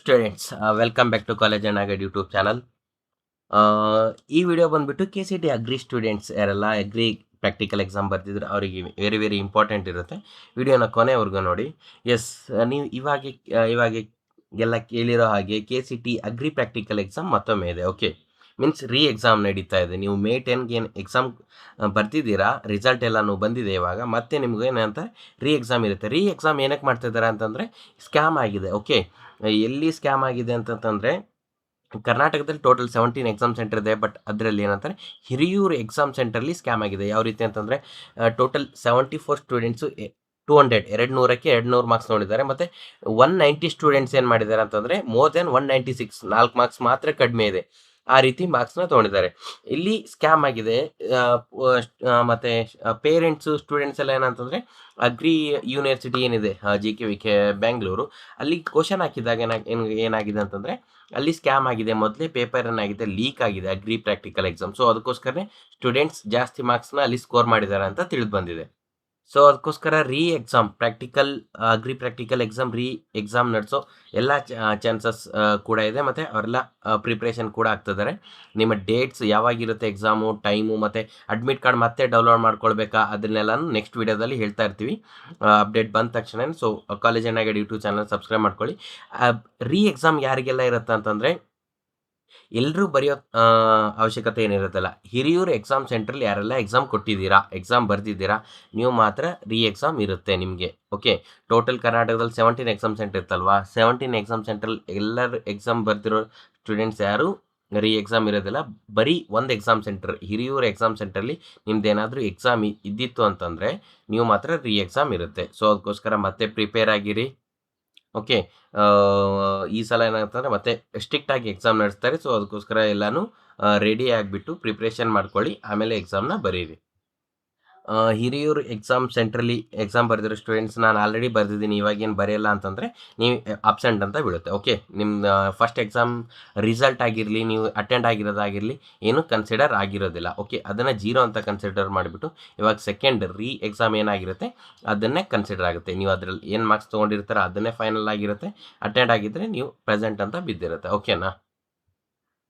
Students welcome back to college and ಆಗಡ್ YouTube channel. ಈ video ಬಂದ್ಬಿಟ್ಟು KCT ಅಗ್ರಿ ಸ್ಟೂಡೆಂಟ್ಸ್ ಯಾರೆಲ್ಲ ಅಗ್ರಿ ಪ್ರಾಕ್ಟಿಕಲ್ ಎಕ್ಸಾಮ್ ಬರ್ತಿದ್ರು ಅವರಿಗೆ ವೆರಿ ವೆರಿ ಇಂಪಾರ್ಟೆಂಟ್ ಇರುತ್ತೆ. ವಿಡಿಯೋನ ಕೊನೆವರೆಗೂ ನೋಡಿ. ಎಸ್, ನೀವು ಇವಾಗ ಎಲ್ಲ ಕೇಳಿರೋ ಹಾಗೆ KCT ಅಗ್ರಿ ಪ್ರಾಕ್ಟಿಕಲ್ ಎಕ್ಸಾಮ್ ಮತ್ತೊಮ್ಮೆ ಇದೆ. ಓಕೆ, ಮೀನ್ಸ್ ಎಕ್ಸಾಮ್ ನಡೀತಾ ಇದೆ. ನೀವು May 10ಗೆ ಏನು ಎಕ್ಸಾಮ್ ಬರ್ತಿದ್ದೀರಾ, ರಿಸಲ್ಟ್ ಎಲ್ಲನೂ ಬಂದಿದೆ. ಇವಾಗ ಮತ್ತೆ ನಿಮ್ಗೆ ಏನಂತ ಎಕ್ಸಾಮ್ ಇರುತ್ತೆ. ಎಕ್ಸಾಮ್ ಏನಕ್ಕೆ ಮಾಡ್ತಿದ್ದಾರೆ ಅಂತಂದರೆ ಸ್ಕ್ಯಾಮ್ ಆಗಿದೆ. ಓಕೆ, ಎಲ್ಲಿ ಸ್ಕ್ಯಾಮ್ ಆಗಿದೆ ಅಂತಂತಂದರೆ ಕರ್ನಾಟಕದಲ್ಲಿ ಟೋಟಲ್ 17 ಎಕ್ಸಾಮ್ ಸೆಂಟರ್ ಇದೆ. ಬಟ್ ಅದರಲ್ಲಿ ಏನಂತಾರೆ ಹಿರಿಯೂರು ಎಕ್ಸಾಮ್ ಸೆಂಟರ್ಲಿ ಸ್ಕ್ಯಾಮ್ ಆಗಿದೆ. ಯಾವ ರೀತಿ ಅಂತಂದರೆ ಟೋಟಲ್ 74 ಸ್ಟೂಡೆಂಟ್ಸು 200ಕ್ಕೆ 200 ಮಾರ್ಕ್ಸ್ ನೋಡಿದ್ದಾರೆ. ಮತ್ತು 190 ಸ್ಟೂಡೆಂಟ್ಸ್ ಏನು ಮಾಡಿದ್ದಾರೆ ಅಂತಂದರೆ ಮೋರ್ ದೆನ್ 196 4 ಮಾರ್ಕ್ಸ್ ಮಾತ್ರ ಕಡಿಮೆ ಇದೆ. ಆ ರೀತಿ ಮಾರ್ಕ್ಸ್ನ ತೊಗೊಂಡಿದ್ದಾರೆ. ಇಲ್ಲಿ ಸ್ಕ್ಯಾಮ್ ಆಗಿದೆ. ಮತ್ತು ಪೇರೆಂಟ್ಸು ಸ್ಟೂಡೆಂಟ್ಸ್ ಎಲ್ಲ ಏನಂತಂದರೆ ಅಗ್ರಿ ಯೂನಿವರ್ಸಿಟಿ ಏನಿದೆ JKV ಬೆಂಗಳೂರು, ಅಲ್ಲಿ ಕ್ವಶನ್ ಹಾಕಿದಾಗ ಏನಾಗಿದೆ ಅಂತಂದರೆ ಅಲ್ಲಿ ಸ್ಕ್ಯಾಮ್ ಆಗಿದೆ. ಮೊದಲೇ ಪೇಪರ್ ಏನಾಗಿದೆ ಲೀಕ್ ಆಗಿದೆ ಅಗ್ರಿ ಪ್ರಾಕ್ಟಿಕಲ್ ಎಕ್ಸಾಮ್. ಸೊ ಅದಕ್ಕೋಸ್ಕರ ಸ್ಟೂಡೆಂಟ್ಸ್ ಜಾಸ್ತಿ ಮಾರ್ಕ್ಸ್ನ ಅಲ್ಲಿ ಸ್ಕೋರ್ ಮಾಡಿದ್ದಾರೆ ಅಂತ ತಿಳಿದು ಬಂದಿದೆ. ಸೊ ಅದಕ್ಕೋಸ್ಕರ ಅಗ್ರಿ ಪ್ರಾಕ್ಟಿಕಲ್ ಎಕ್ಸಾಮ್ ನಡೆಸೋ ಎಲ್ಲ ಚಾನ್ಸಸ್ ಕೂಡ ಇದೆ. ಮತ್ತು ಅವರೆಲ್ಲ ಪ್ರಿಪ್ರೇಷನ್ ಕೂಡ ಆಗ್ತಿದ್ದಾರೆ. ನಿಮ್ಮ ಡೇಟ್ಸ್ ಯಾವಾಗಿರುತ್ತೆ ಎಕ್ಸಾಮು, ಟೈಮು ಮತ್ತು ಅಡ್ಮಿಟ್ ಕಾರ್ಡ್ ಮತ್ತೆ ಡೌನ್ಲೋಡ್ ಮಾಡ್ಕೊಳ್ಬೇಕಾ, ಅದನ್ನೆಲ್ಲನೂ ನೆಕ್ಸ್ಟ್ ವೀಡಿಯೋದಲ್ಲಿ ಹೇಳ್ತಾ ಇರ್ತೀವಿ. ಅಪ್ಡೇಟ್ ಬಂದ ತಕ್ಷಣ ಸೊ ಕಾಲೇಜ್ ಅಂಡ್ ಆಗಡ್ ಯೂಟ್ಯೂಬ್ ಚಾನಲ್ ಸಬ್ಸ್ಕ್ರೈಬ್ ಮಾಡ್ಕೊಳ್ಳಿ. ಎಕ್ಸಾಮ್ ಯಾರಿಗೆಲ್ಲ ಇರುತ್ತೆ ಅಂತಂದರೆ ಎಲ್ಲರೂ ಬರೆಯೋ ಅವಶ್ಯಕತೆ ಏನಿರುತ್ತಲ್ಲ. ಹಿರಿಯೂರು ಎಕ್ಸಾಮ್ ಸೆಂಟ್ರಲ್ಲಿ ಯಾರೆಲ್ಲ ಎಕ್ಸಾಮ್ ಕೊಟ್ಟಿದ್ದೀರಾ, ಎಕ್ಸಾಮ್ ಬರ್ದಿದ್ದೀರಾ, ನೀವು ಮಾತ್ರ ಎಕ್ಸಾಮ್ ಇರುತ್ತೆ ನಿಮಗೆ. ಓಕೆ, ಟೋಟಲ್ ಕರ್ನಾಟಕದಲ್ಲಿ 17 ಎಕ್ಸಾಮ್ ಸೆಂಟರ್ ಇರ್ತಲ್ವಾ, 17 ಎಕ್ಸಾಮ್ ಸೆಂಟ್ರಲ್ಲಿ ಎಲ್ಲರೂ ಎಕ್ಸಾಮ್ ಬರ್ದಿರೋ ಸ್ಟೂಡೆಂಟ್ಸ್ ಯಾರು ಎಕ್ಸಾಮ್ ಇರೋದಿಲ್ಲ. ಬರೀ ಒಂದು ಎಕ್ಸಾಮ್ ಸೆಂಟರ್ ಹಿರಿಯೂರು ಎಕ್ಸಾಮ್ ಸೆಂಟ್ರಲ್ಲಿ ನಿಮ್ದೇನಾದರೂ ಎಕ್ಸಾಮ್ ಇದ್ದಿತ್ತು ಅಂತಂದರೆ ನೀವು ಮಾತ್ರ ಎಕ್ಸಾಮ್ ಇರುತ್ತೆ. ಸೊ ಅದಕ್ಕೋಸ್ಕರ ಮತ್ತೆ ಪ್ರಿಪೇರ್ ಆಗಿರಿ. ಓಕೆ, ಈ ಸಲ ಏನಾಗ್ತಂದರೆ ಮತ್ತೆ ಸ್ಟ್ರಿಕ್ಟಾಗಿ ಎಕ್ಸಾಮ್ ನಡೆಸ್ತಾರೆ. ಸೊ ಅದಕ್ಕೋಸ್ಕರ ಎಲ್ಲನೂ ರೆಡಿ ಆಗಿಬಿಟ್ಟು ಪ್ರಿಪ್ರೇಷನ್ ಮಾಡ್ಕೊಳ್ಳಿ, ಆಮೇಲೆ ಎಕ್ಸಾಮ್ನ ಬರೀರಿ. ಹಿರಿಯೂರು ಎಕ್ಸಾಮ್ ಸೆಂಟ್ರಲ್ಲಿ ಎಕ್ಸಾಮ್ ಬರೆದಿರೋ ಸ್ಟೂಡೆಂಟ್ಸ್ ನಾನು ಆಲ್ರೆಡಿ ಬರೆದಿದ್ದೀನಿ, ಇವಾಗೇನು ಬರೆಯಲ್ಲ ಅಂತಂದರೆ ನೀವು ಅಬ್ಸೆಂಟ್ ಅಂತ ಬೀಳುತ್ತೆ. ಓಕೆ, ನಿಮ್ಮ ಫಸ್ಟ್ ಎಕ್ಸಾಮ್ ರಿಸಲ್ಟ್ ಆಗಿರಲಿ, ನೀವು ಅಟೆಂಡ್ ಆಗಿರೋದಾಗಿರಲಿ ಏನೂ ಕನ್ಸಿಡರ್ ಆಗಿರೋದಿಲ್ಲ. ಓಕೆ, ಅದನ್ನು 0 ಅಂತ ಕನ್ಸಿಡರ್ ಮಾಡಿಬಿಟ್ಟು ಇವಾಗ ಸೆಕೆಂಡ್ ಎಕ್ಸಾಮ್ ಏನಾಗಿರುತ್ತೆ ಅದನ್ನೇ ಕನ್ಸಿಡರ್ ಆಗುತ್ತೆ. ನೀವು ಅದರಲ್ಲಿ ಏನು ಮಾರ್ಕ್ಸ್ ತೊಗೊಂಡಿರ್ತಾರೋ ಅದನ್ನೇ ಫೈನಲ್ ಆಗಿರುತ್ತೆ. ಅಟೆಂಡ್ ಆಗಿದ್ದರೆ ನೀವು ಪ್ರೆಸೆಂಟ್ ಅಂತ ಬಿದ್ದಿರುತ್ತೆ. ಓಕೆನಾ?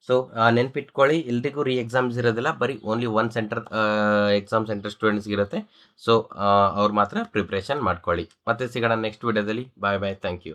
ಸೊ ನೆನ್ಪಿಟ್ಕೊಳ್ಳಿ, ಎಲ್ರಿಗೂ ಎಕ್ಸಾಮ್ಸ್ ಇರೋದಿಲ್ಲ, ಬರೀ ಓನ್ಲಿ ಒಂದು ಎಕ್ಸಾಮ್ ಸೆಂಟರ್ ಸ್ಟೂಡೆಂಟ್ಸ್ಗೆ ಇರುತ್ತೆ. ಸೊ ಅವ್ರು ಮಾತ್ರ ಪ್ರಿಪ್ರೇಷನ್ ಮಾಡ್ಕೊಳ್ಳಿ. ಮತ್ತೆ ಸಿಗೋಣ ನೆಕ್ಸ್ಟ್ ವಿಡಿಯೋದಲ್ಲಿ. ಬಾಯ್ ಬಾಯ್, ಥ್ಯಾಂಕ್ ಯು.